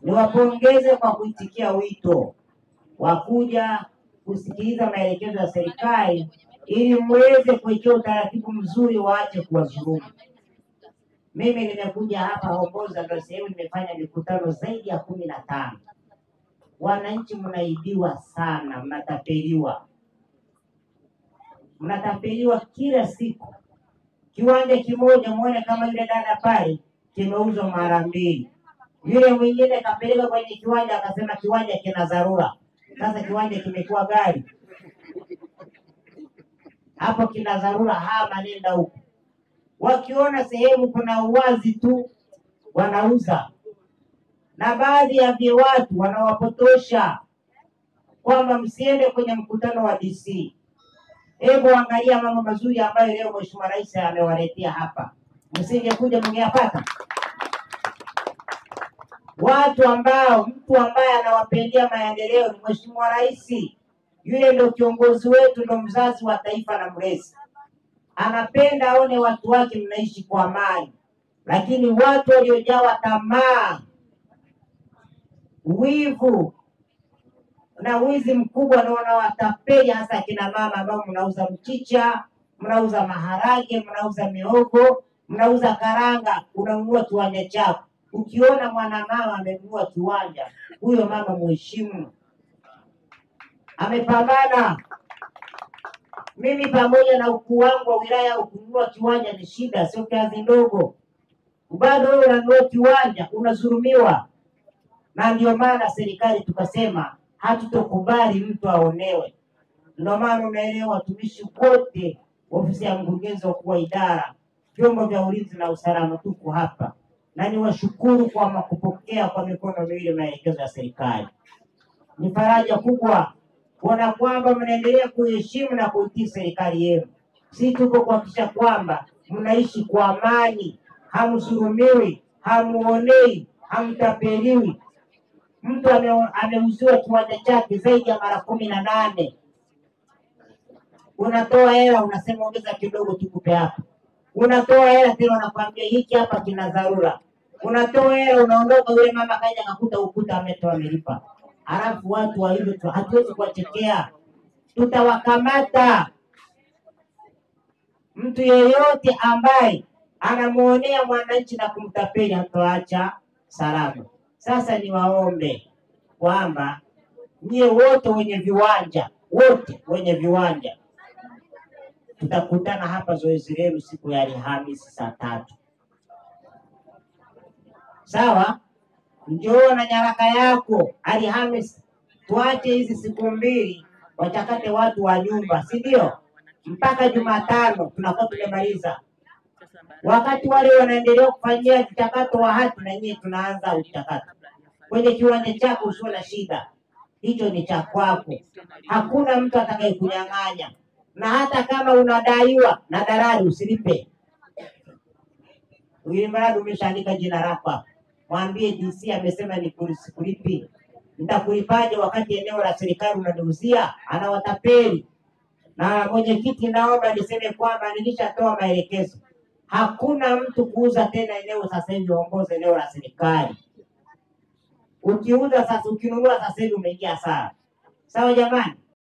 Niwapongeze kwa kuitikia wito wa kuja kusikiliza maelekezo ya serikali ili muweze kuwekea utaratibu mzuri, waache kuwadhulumu. Mimi nimekuja hapa Homboza, ndio sehemu nimefanya mikutano zaidi ya 15. Wananchi mnaibiwa sana, mnatapeliwa kila siku. Kiwanja kimoja muone kama yule dada pale kimeuzwa mara 2. Yule mwingine kapeleka kwenye kiwanja akasema kiwanja kina dharura. Sasa kiwanja kimekuwa gari. Hapo kina dharura, hama nenda huko. Wakiona sehemu kuna uwazi tu wanauza. Na baadhi ya watu wanawapotosha kwamba msiende kwenye mkutano wa DC. Hebu angalia mambo mazuri ambayo leo Mheshimiwa Rais amewaletea hapa. Msingekuja mngeyapata. Mtu ambaye anawapendea maendeleo ni Mheshimiwa Rais. Yule ndio kiongozi wetu, ndio mzazi wa taifa na mlezi. Anapenda aone watu wake mnaishi kwa amani. Lakini watu waliojawa tamaa, wivu na wizi mkubwa ndio wanawatapeli, hasa kina mama ambao mnauza mchicha, mnauza maharage, mnauza mihogo, mnauza karanga, unanunua kiwanja chako. Ukiona mwanamama amenunua kiwanja, huyo mama mheshimu. Amepambana. Mimi pamoja na ukuu wangu wa wilaya, kununua kiwanja ni shida, sio kazi ndogo. Bado wewe unanunua kiwanja unadhulumiwa. Na ndio maana serikali tukasema hatutokubali mtu aonewe. Ndio maana unaelewa watumishi wote, ofisi ya mkurugenzi wa idara, vyombo vya ulinzi na usalama, tuko hapa. Na niwashukuru kwa kupokea kwa mikono miwili maelekezo ya serikali. Ni faraja kubwa kuona kwamba mnaendelea kuheshimu na kuitii serikali yenu. Sisi tuko kuhakikisha kwamba mnaishi kwa amani, hamdhulumiwi, hamuonei, hamtapeliwi. Mtu ameuziwa kiwanja chake zaidi ya mara 18. Unatoa hela unasema ongeza kidogo tukupe hapa. Unatoa hela tena unakwambia hiki hapa kina dharura. Unatoa hela unaondoka, yule mama kaja akakuta ukuta ametoa amelipa. Alafu watu wa hivyo hatuwezi kuwachekea. Tutawakamata. Mtu yeyote ambaye anamuonea mwananchi na kumtapeli hatoacha salama. Sasa niwaombe kwamba nyie wote wenye viwanja, tutakutana hapa zoezi lenu siku ya Alhamisi saa 3. Sawa? Njoo na nyaraka yako Alhamisi. Tuache hizi siku 2 wachakate watu wa nyumba, si ndio? Mpaka Jumatano tunakuwa tumemaliza. Wakati wale wanaendelea kufanyia mchakato wa hati, na nyinyi tunaanza mchakato. Kwenye kiwanja chako usio na shida. Hicho ni cha kwako. Hakuna mtu atakayekunyang'anya. Na hata kama unadaiwa na dalali usilipe. Mradi umeshaandika jina lako. Mwambie DC amesema ni kulipi. Nitakulipaje wakati eneo la serikali unaniuzia? Anawatapeli. Na mwenyekiti, naomba niseme kwamba nilishatoa maelekezo. Hakuna mtu kuuza tena eneo sasa hivi Homboza, eneo la serikali. Ukiuza sasa, ukinunua sasa hivi umeingia hasara. Sawa jamani?